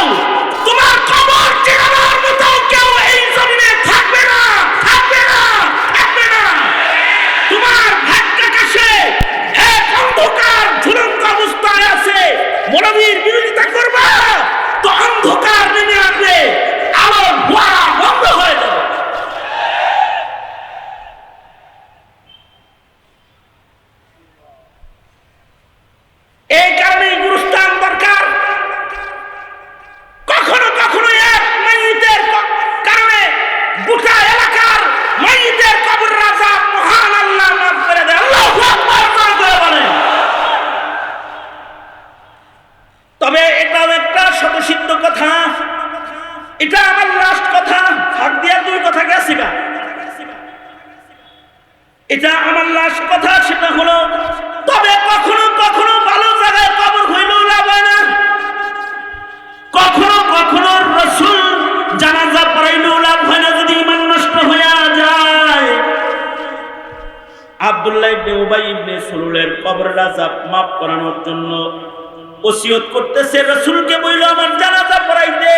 তোমার খবর চেনার মতো কেউ এই জমিনে থাকবে না, থাকবে না, থাকবে না। তোমার ভাগ্যাকাশে এক অন্ধকার ঝুলন্ত অবস্থায় আছে, মৌলবীর বিরোধিতা করবা তো অন্ধকার নেমে আসবে, আলোর ফোয়ারা বন্ধ হয়ে যাবে। এই কারণেই গুরুস্থান দরকার। কখনো কখনো এক মাইয়িতের কারণে গোটা এলাকার মাইয়িতের কবর রাজা মহান আল্লাহ মাফ করে দেয়। আল্লাহু আকবার করে বলেন। তবে এটাও একটা স্বতঃসিদ্ধ কথা, এটা আমার লাস্ট কথা, হাত দিয়া 2 কথা গেছে গা, এটা আমার লাস্ট কথা। সেটা হলো, তবে কখনো কখনো ভালো জায়গায় কবর হইলেও লাভ হয় না, কখনো কখনো রাসূল জানাজা পড়াইলেও লাভ হয় না, যদি ঈমান নষ্ট হয়ে যায়। আব্দুল্লাহ ইবনে উবাই ইবনে সুলুলের কবরের আযাব মাফ করানোর জন্য ওসিয়ত করতেছে, রাসূলকে বইল আমার জানাজা পড়াইতে।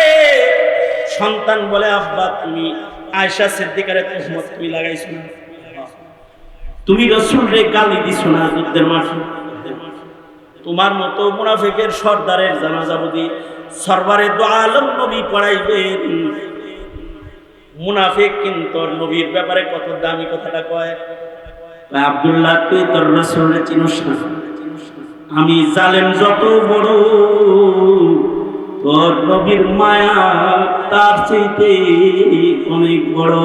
সন্তান বলে, আব্বা তুমি আয়েশা সিদ্দিকারে তুহমত তুমি লাগাইছো না, তুমি রাসূলরে গালি দিছো না যুদ্ধের মাঠে, তোমার মতো মুনাফিকের সর্দারের জানাজা যদি সরবারে দু আলম নবী পড়াইবেন, মুনাফিক কিন্তু নবীর ব্যাপারে কত দামি কথাটা কয়। আব্দুল্লাহ তুই তোর রাসূলরে চিনিস না, আমি জালেম যত বড় তোর নবীর মায়া তার চাইতে অনেক বড়।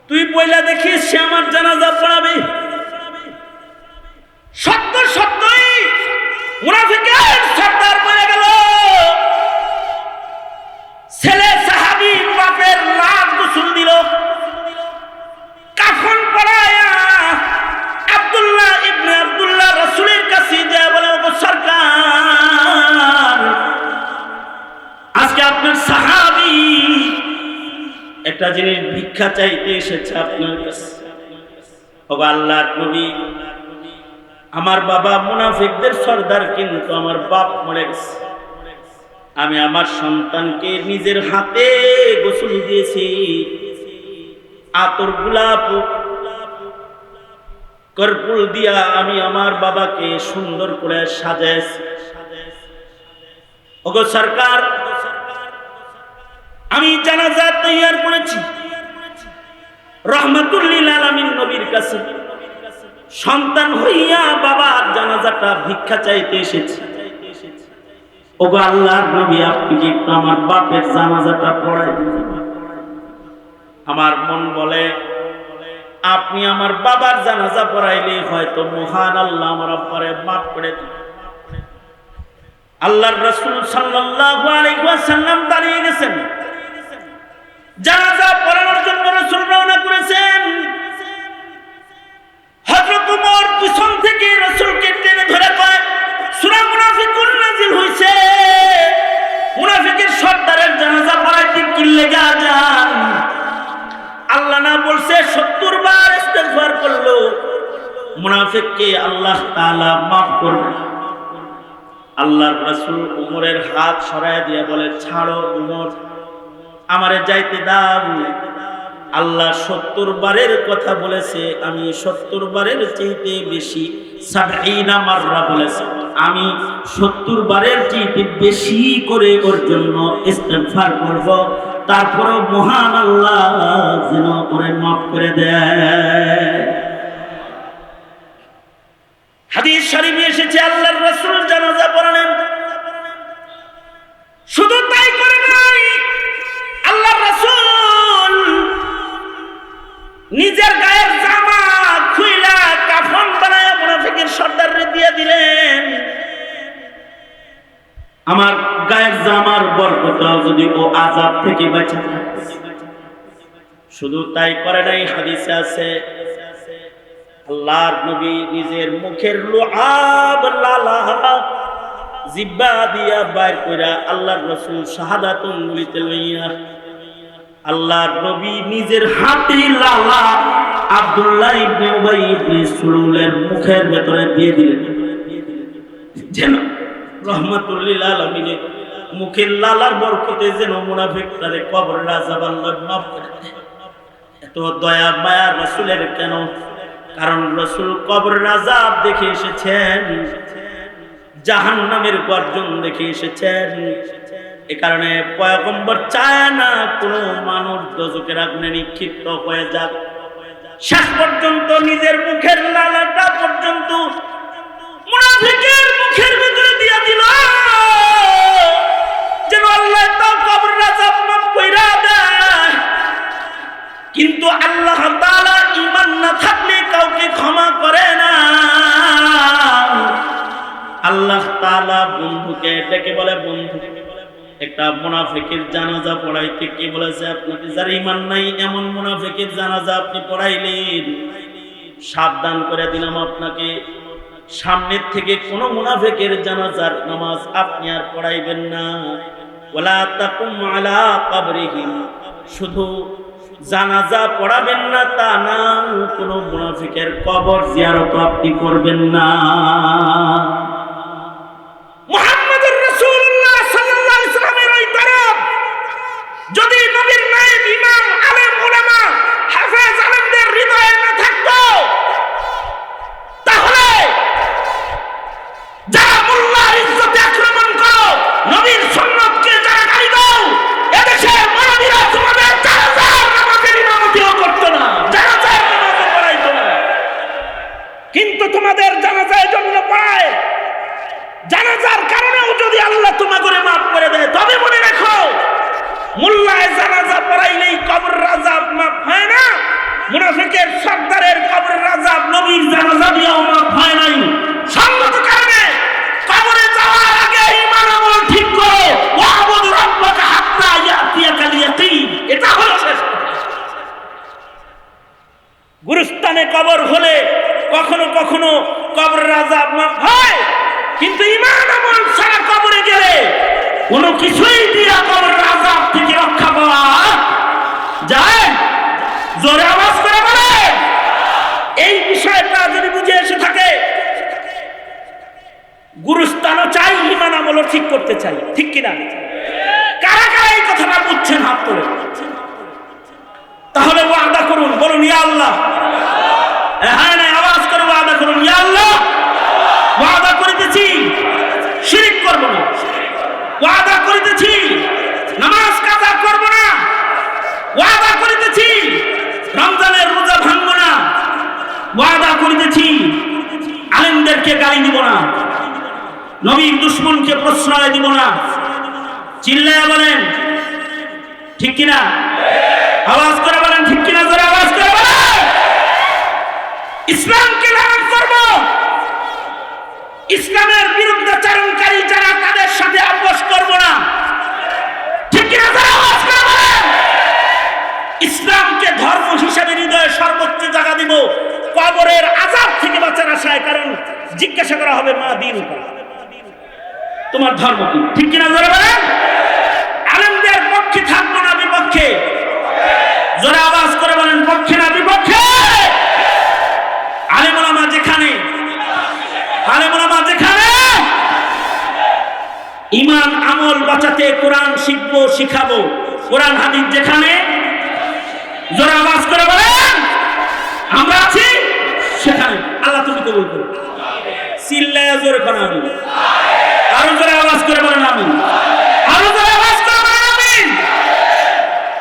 তুই পয়লা দেখিস সে আমার জানাজা পড়াবে। সত্য সত্যই মুনাফিকের সর্দার বলে গেল। ছেলে সাহাবী বাপের লাশ গোসল দিল, কাফন পরায়া আব্দুল্লাহ ইবনে আব্দুল্লাহ রাসূলের কাছে যায় বলে, ও সরকার, আজকে আপনার সাহাবী একটা জিনিস ভিক্ষা চাইতে এসেছে আপনার কাছে। ও আল্লাহর নবী, আমার বাবা মুনাফিকদের সর্দার, কিন্তু আমার বাপ মরে গেছে। আমি আমার সন্তানকে নিজের হাতে গোসল দিয়েছি, আতর গোলাপ কর্পূর দিয়া আমি আমার বাবাকে সুন্দর করে সাজাইছি। ওগো সরকার, আমি জানাজা তৈয়ার করেছি, রহমাতুল লিল আলামিন নবীর কাছে সন্তান হইয়া বাবার জানাজাটা ভিক্ষা চাইতে এসেছি। ওগো আল্লাহর নবী, আপনি কি একটু আমার বাপের জানাজাটা পড়াই দিবেন? আমার মন বলে, আপনি আমার বাবার জানাজা পড়াইলে হয়তো মহান আল্লাহ আমার আব্বারে মাফ করে দিবেন। আল্লাহর রাসূল সাল্লাল্লাহু আলাইহি ওয়াসাল্লাম দাঁড়িয়ে গেছেন, জানাজা পড়ানোর জন্য রাসূল রওনা করেছেন। হযরত ওমর পিছন থেকে রাসূলকে টেনে ধরে কয়, সূরা মুনাফিকুন নাযিল হইছে, মুনাফিকের সর্দারের জানাজা পড়াইতে কি লেগা যান? আল্লাহ না বলছে 70 বার ইস্তেগফার করলো মুনাফিককে আল্লাহ তাআলা maaf করবে। আল্লাহর রাসূল ওমরের হাত সরায় দিয়ে বলে, ছাড়ো ওমর, আমারে যাইতে দাও। আল্লাহ 70 বারের কথা বলেছে, আমি 70 বারের চাইতে বেশি 70 মাররা বলেছে, আমি 70 বারের চাইতে বেশি করে ওর জন্য ইস্তেগফার করব, তারপরে মহান আল্লাহ যেন ওরে maaf করে দেয়। হাদিস শরীফে এসেছে, আল্লাহর রাসূল জানাজা পড়ালেন। শুধু তাই করে নাই, আল্লাহর রাসূল নিজের গায়ের জামা খুইলা কাফন বানায় মুনাফিকের সর্দাররে দিয়ে দিলেন। আমার গায়ের জামার বরকতাও যদি ও আযাব থেকে বাঁচে। শুধু তাই করে নাই, হাদিসে আছে আল্লাহর নবী নিজের মুখের লুআব লালা জিহ্বা দিয়া বাইর কইরা আল্লাহর রাসূল শাহাদাত আঙ্গুলিতে লইয়া আল্লাহর নবী নিজের হাতে লালা আব্দুল্লাহ ইবনে উবাই ইবনে সুলুলের মুখের ভেতরে দিয়ে দিলেন, যেন রহমাতুল লিল আলামিনের মুখের লালার বরকতে যেন মুনাফিকদের কবরের আযাব আল্লাহ maaf করে দেয়। এত দয়া মায়া রাসূলের কেন? কারণ রাসূল কবরের আযাব দেখে এসেছেন, জাহান্নামের গর্জন দেখে এসেছেন। এ কারণে পয়গম্বর চায় না কোনো মানুষ দোজখের আগুনে নিক্ষিপ্ত হয়ে যাক। শেষ পর্যন্ত নিজের মুখের লালাটা পর্যন্ত মুনাফিকের মুখের ভিতরে দিয়ে দিল, যেন আল্লাহ তার কবরের আযাব maaf কইরা দেয়। কিন্তু আল্লাহ তাআলা ঈমান না থাকলে কাউকে ক্ষমা করে না। আল্লাহ তাআলা বন্ধুকে ডেকে বলে, বন্ধু, একটা মুনাফিকের জানাজা পড়াইতে কি বলেছে? আপনাকে যার ঈমান নাই এমন মুনাফিকের জানাজা আপনি পড়াইলেন, সাবধান করে দিলাম আপনাকে, সামনের থেকে কোন মুনাফিকের জানাজার নামাজ আপনি আর পড়াইবেন না। ওয়ালা তাকুম আলা কবরিহিম, শুধু জানাজা পড়াবেন না তা না, কোন মুনাফিকের কবর জিয়ারত আপনি করবেন না। মুহাম্মদুর রাসূলুল্লাহ সাল্লাল্লাহু আলাইহি ওয়াসাল্লামের ওই তরফ যদি নবীর নায়েব ইমাম আলেম উলামা হাফেজ আলেমদের হৃদয়ে না থাকতো, তাহলে যারা মোল্লার ইজ্জতে আক্রমণ করো, নবীর সুন্নতকে যারা গালি দাও, এদেশে মানবীরা তোমাদের জানাজার নামাজের ইমামতিও করতো না, জানাজার নামাজও পড়াইতো না। কিন্তু তোমাদের জানাজার জন্য পড়ায় জানাজার কারণেও যদি আল্লাহ তোমা করে মাফ করে দেয়, তবে মনে রাখো মোল্লায় জানাজা পড়াইলেই কবরের আযাব মাফ হয় না। মুনাফিকের সর্দারের কবরের আযাব নবীর জানাজা দিয়েও মাফ হয় নাই। সঙ্গত কারণে কবরে যাওয়ার আগে ঈমান আমল ঠিক করো। ওয়াবুদ রাব্বাকা হাত্তা ইয়াতিয়াকাল ইয়াকিন, এটা হলো শেষ কথা। গুরুস্থানে কবর হলে কখনো কখনো কবরের আযাব মাফ হয়, কিন্তু ঈমান আমল ছাড়া কবরে গেলে কোনো কিছুই দিয়া কবরের আযাব থেকে রক্ষা পাওয়া যায়। জোরে আওয়াজ করে বলে। এই বিষয়টা যদি বুঝে এসে থাকে, গুরুস্থানও চাই, ঈমান আমলও ঠিক করতে চাই, ঠিক কিনা? কারা কারা এই কথাটা বুঝছেন হাত তুলে? তাহলে ওয়াদা করুন, বলুন ইয়া আল্লাহ। হ্যাঁ না, আওয়াজ করে ওয়াদা করুন, ইয়া আল্লাহ ওয়াদা করিতেছি শিরক করব না, ওয়াদা করিতেছি নামাজ কাজা করব না, ওয়াদা করিতেছি রমজানের রোজা ভাঙব না, ওয়াদা করিতেছি আলেমদেরকে গালি দিব না, নবীর দুশমনকে প্রশ্রয় দিব না। চিল্লায়া বলেন ঠিক কিনা? আওয়াজ করে বলেন ঠিক কিনা? জোরে আওয়াজ করে বলেন। ইসলামকে লালন করব, ইসলামের বিরুদ্ধে চারণকারী যারা তাদের সাথে আপোষ করব না, ঠিক কিনা? জোরে আওয়াজ করে বলেন। ইসলামকে ধর্ম হিসেবে হৃদয়ে সর্বোচ্চ জায়গা দিব, কবরের আযাব থেকে বাঁচার আশায়। কারণ জিজ্ঞাসা করা হবে মা দিন তোমার ধর্ম কি, ঠিক কিনা? জোরে বলেন। আলেমদের পক্ষে থাকবো না বিপক্ষে? জোরে আওয়াজ করে বলেন পক্ষে না বিপক্ষে? আলেম ওলামা যেখানে, আলেম ওলামা যেখানে ঈমান আমল বাঁচাতে কোরআন শিখবো শিখাবো, কোরআন হাদিস যেখানে, জোরে আওয়াজ করে বলেন আমরা আছি সেখানে। আল্লাহ তুমি কবুল করো। চিল্লায়া জোরে কোন আমিন। আরো জোরে আওয়াজ করে বলেন আমিন। আরো জোরে আওয়াজ করে বলেন আমিন।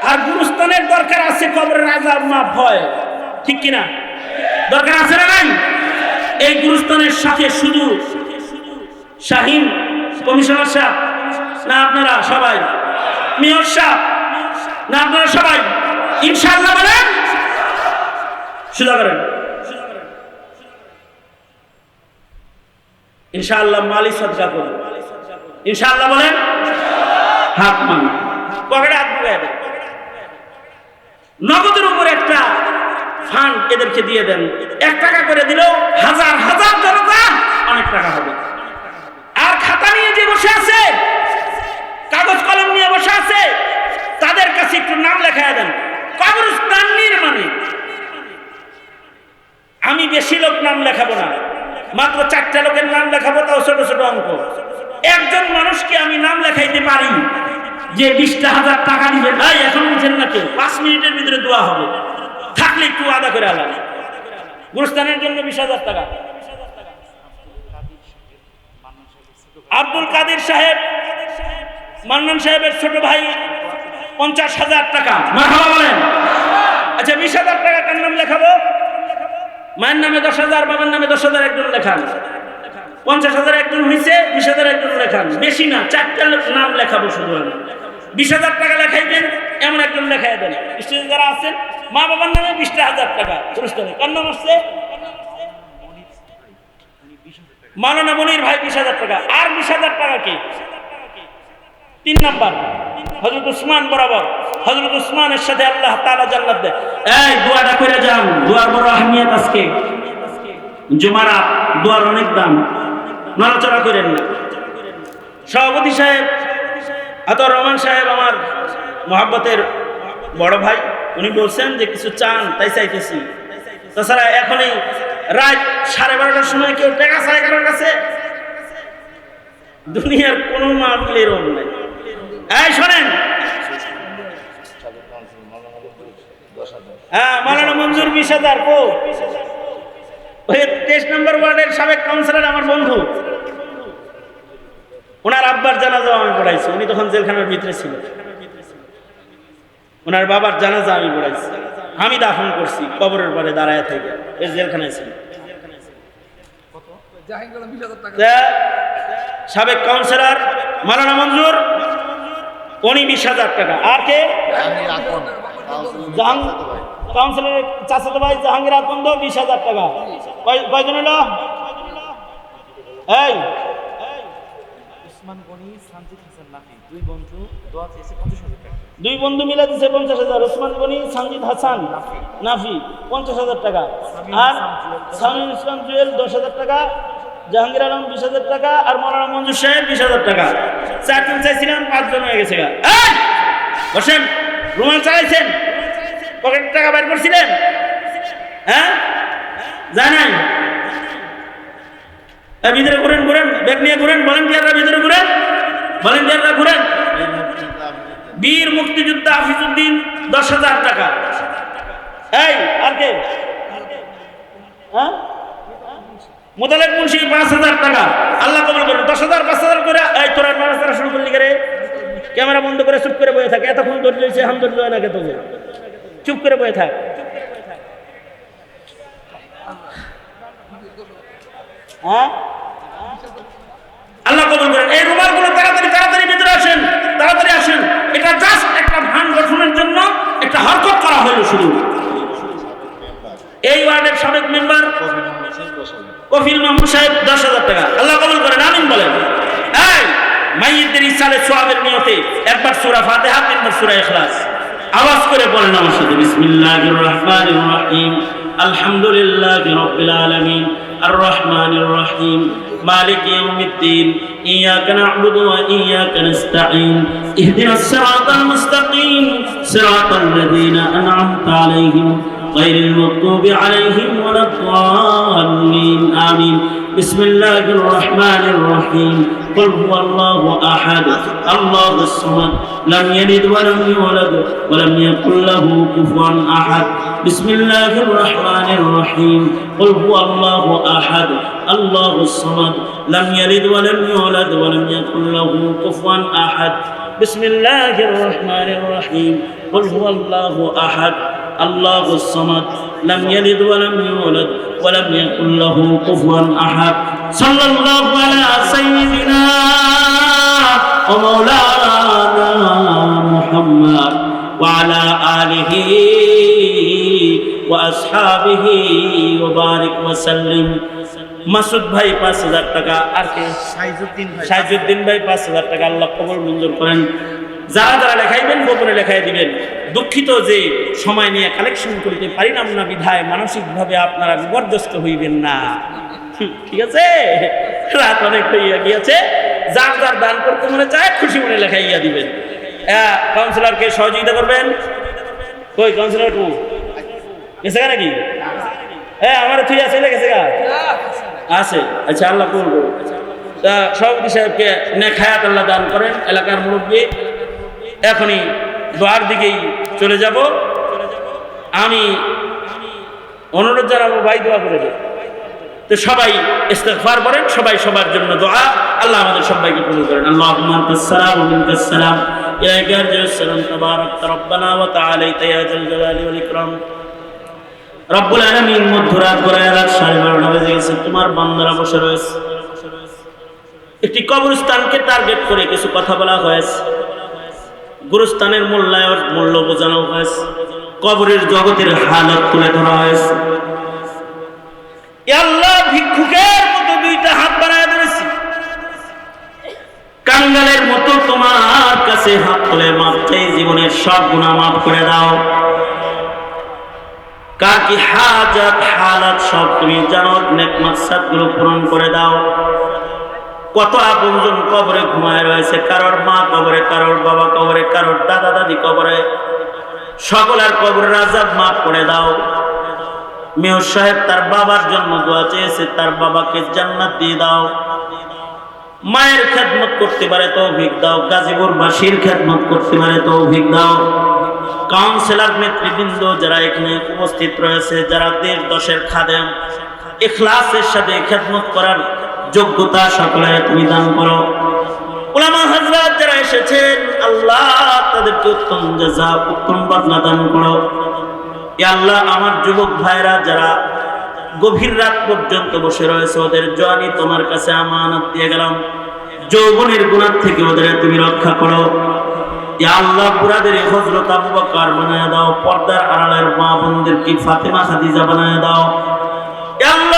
আর গুরুস্থানের দরকার আছে কবরের আযাব মাফ হয়, ঠিক কিনা? দরকার আছে না নাই? এই গুরুস্থানের সাথে শুধু শাহিন কমিশনার সাহেব না আপনারা সবাই, মেয়র সাহেব না আপনারা সবাই ইনশাআল্লাহ বলেন, সুদা করেন ইনশাআল্লাহ, মালি সদকা করুন ইনশাআল্লাহ বলেন, হাত মান পকেটে হাত ঢুকায় দেন, নগদের উপর একটা ফান্ড এদেরকে দিয়ে দেন। 1 টাকা করে দিলেও হাজার হাজার জনতা অনেক টাকা হবে। আর খাতা নিয়ে যে বসে আছে, কাগজ কলম নিয়ে বসে আছে, তাদের কাছে একটু নাম লেখায় দেন। কবরস্থান নির্মাণে আমি বেশি লোক নাম লেখাবো না, মাত্র 4টা লোকের নাম লেখাবো, তাও ছোট ছোট অঙ্ক। একজন মানুষকে আমি নাম লেখাইতে পারি যে 20,000 টাকা দিবেন। ভাই এখন বুঝেন না কেউ, 5 মিনিটের ভিতরে দোয়া হবে, থাকলে একটু আদা করে আলাদা। গুরুস্থানের জন্য 20,000 টাকা। আব্দুল কাদের সাহেব, মান্নান সাহেবের ছোট ভাই 50,000 টাকা। মারহাবা বলেন। আচ্ছা 20,000 টাকা কার নাম লেখাবো? মায়ের নামে 10,000, বাবার নামে 10,000 একজন লেখান। 50,000 একজন হয়েছে, 20,000 একজন লেখান। বেশি না, 4টা নাম লেখাবো শুধু আমি। 20,000 টাকা লেখাইবেন এমন একজন লেখাই দেন। স্টেজে যারা আছেন মা বাবার নামে 20,000 টাকা পুরস্কার। কার নাম আসছে? মাওলানা মনির ভাই 20,000 টাকা। আর 20,000 টাকা কি? 3 নাম্বার হযরত উসমান বরাবর। হযরত উসমানের সাথে আল্লাহ তাআলা জান্নাত দেয়। এই দোয়াটা কইরা যান, দোয়ার বড় আহমিয়ত আজকে। জুমারা দোয়ার অনেক দাম, নড়াচড়া করেন না। সভাপতি সাহেব আতর রহমান সাহেব আমার মহব্বতের বড় ভাই, উনি বলছেন যে কিছু চান, তাই চাইতেছি। তাছাড়া এখনই রাত 12:30টার সময় কেউ টাকা চায় কারোর কাছে? দুনিয়ার কোনো মাহফিলের রোম নাই। এই শোনেন, হ্যাঁ মাওলানা মঞ্জুর 20,000 কো। ওই 23 নম্বর ওয়ার্ডের সাবেক কাউন্সিলর আমার বন্ধু, ওনার আব্বার জানাজা আমি পড়াইছি। উনি তখন জেলখানার ভিতরে ছিল। ওনার বাবার জানাজা আমি পড়াইছি, আমি দাফন করছি কবরের পরে দাঁড়ায় থেকে। এর জেলখানায় ছিল। সাবেক কাউন্সিলর মাওলানা মঞ্জুর উনি 20,000 টাকা। আর কে? কাউন্সিলরের চাচাতো ভাই জাহাঙ্গীর আকন্দ 20,000 টাকা। কয়জন হলো? এই দুই বন্ধু মিলে দিচ্ছে 50,000। ওসমান গনি, সানজিদ হাসান, নাফি 50,000 টাকা। আর সামিউল ইসলাম জুয়েল 10,000 টাকা, জাহাঙ্গীর আলম 20,000 টাকা, আর মৌলানা মঞ্জুর সাহেব 20,000 টাকা। 4জন চাইছিলাম, 5 জন হয়ে গেছে। বসেন। রুমাল চালাইছেন? পকেটের টাকা বের করছিলেন? হ্যাঁ, জানেন? ভিতরে ঘুরেন, ব্যাগ নিয়ে ঘুরেন। ভলেন্টিয়াররা ভিতরে ঘুরেন, ভলেন্টিয়াররা ঘুরেন। বীর মুক্তিযোদ্ধা হাফিজউদ্দিন 10,000 টাকা। এই আর কে? হ্যাঁ, মোতালেব মুন্সি 5,000 টাকা। আল্লাহ কবুল করুন। 10,000 5,000 করে। এই তোরা নাড়াচাড়া শুরু করলি করে, ক্যামেরা বন্ধ করে চুপ করে বসে থাকে। এতক্ষণ ধৈর্য হয়েছে, হাম ধৈর্য হয় না কে তোকে? চুপ করে বসে থাক। হ্যাঁ, আল্লাহ কবুল করেন। এই রুমালগুলো তাড়াতাড়ি ভিতরে আসেন, তাড়াতাড়ি আসেন। এটা জাস্ট একটা ভান গঠনের জন্য একটা হরকত করা হলো শুধু। এই ওয়ার্ডের সাবেক মেম্বার কফিল মাহমুদ সাহেব 10,000 টাকা। আল্লাহ কবুল করেন, আমিন বলেন। এই মাইয়িতদের ইসালে সওয়াবের নিয়তে একবার সূরা ফাতিহা, 3বার সূরা ইখলাস আওয়াজ করে বলেন আমার সাথে। বিসমিল্লাহির রহমানির রহিম। আলহামদুলিল্লাহি রাব্বিল আলামিন। الرحمن الرحيم مالك يوم الدين إياك نعبد وإياك نستعين اهدنا الصراط المستقيم صراط الذين أنعمت عليهم غير المغضوب عليهم ولا الضالين آمين بسم الله الرحمن الرحيم قل هو الله أحد الله الصمد لم يلد ولم يولد ولم يكن له كفوا أحد بسم الله الرحمن الرحيم قل هو الله أحد الله الصمد لم يلد ولم يولد ولم يكن له كفوا أحد بسم الله الرحمن الرحيم قل هو الله أحد الله الصمد لم يلد ولم يولد ولم يكن له كفوا أحد صلى الله على سيدنا ومولانا محمد وعلى آله وأصحابه وبارك وسلم মাসুদ ভাই 5,000 টাকা। আর কে? সাইজুদ্দিন ভাই 5,000 টাকা। আল্লাহ কবুল মঞ্জুর করেন। যারা যারা লেখাইবেন গোপনে লেখাই দিবেন। দুঃখিত যে সময় নিয়ে কালেকশন করিতে পারিলাম না বিধায় মানসিকভাবে আপনারা বিপর্যস্ত হইবেন না, ঠিক আছে? রাত অনেক হইয়া গিয়েছে। যার যার দান করতে মনে চায় খুশি মনে লেখাইয়া দিবেন। কাউন্সিলরকে সহযোগিতা করবেন। কই কাউন্সিলর কো গেছে নাকি? হ্যাঁ, আমার তুই আছে গেছে গা আছে। আচ্ছা, আল্লাহ কবুল করুন। তা সভাপতি সাহেবকে নেক হায়াত আল্লাহ দান করেন। এলাকার মুরব্বী, এখনই দোয়ার দিকেই চলে যাব। আমি অনুরোধ জানাবো ভাই দোয়া করে দেন। তো সবাই ইস্তিগফার করেন, সবাই সবার জন্য দোয়া। আল্লাহ আমাদের সবাইকে কবুল করেন। আল্লাহুম্মা আনতাস সালাম ওয়া মিনকাস সালাম ইলাইকা ইয়ারজিউস সালাম তাবারাকতা রব্বানা ওয়া তাআলাইতা ইয়া যাল জালালি ওয়াল ইকরাম। রব্বুল আলামিন মধ্যরাত গড়ায় রাত 12:30 বেজে গেছে। তোমার বান্দারা বসে রয়েছে। একটি কবরস্থানকে টার্গেট করে কিছু কথা বলা হয়েছে। গুরুস্থানের মূল্য বোঝানো হয়েছে। কবরের জগতের হালত তুলে ধরা হয়েছে। আল্লাহ, ভিক্ষুকের মতো 2টা হাত বাড়ায় ধরেছি, কাঙ্গালের মতো তোমার কাছে হাত তুলে মাপ চাই। জীবনের সব গুনাহ মাফ করে দাও। কার কি হাজাত হালাত সব তুমি জানো। নেক মাকসাদগুলো পূরণ করে দাও। কত আপনজন কবরে ঘুমায় রয়েছে। কারোর মা কবরে, কারোর বাবা কবরে, কারোর দাদা দাদি কবরে। সকলের কবরের আযাব মাফ করে দাও। মেয়র সাহেব তার বাবার জন্য দোয়া চেয়েছে, তার বাবাকে জান্নাত দিয়ে দাও। মায়ের খেদমত করতে পারে তৌফিক দাও। গাজীপুরবাসীর খেদমত করতে পারে তৌফিক দাও। কাউন্সিলর নেতৃবৃন্দ যারা এখানে উপস্থিত রয়েছে, যারা দেশ দশের খাদেম, ইখলাসের সাথে খেদমত করার যোগ্যতা সকলের তুমি দান করো। উলামা হযরত যারা এসেছেন, আল্লাহ তাদেরকে উত্তম জাযা, উত্তম বদলা দান করো। ইয়া আল্লাহ, আমার যুবক ভাইরা যারা গভীর রাত পর্যন্ত বসে রয়েছে, ওদের জওয়ানি তোমার কাছে আমানত দিয়ে গেলাম, যৌবনের গুনাহ থেকে ওদের তুমি রক্ষা করো। ইয়া আল্লাহ, বুড়াদের হযরত আবু বকর বানায় দাও, পর্দার আড়ালের মা বোনদেরকে ফাতেমা খাদিজা বানায় দাও। ইয়া আল্লাহ,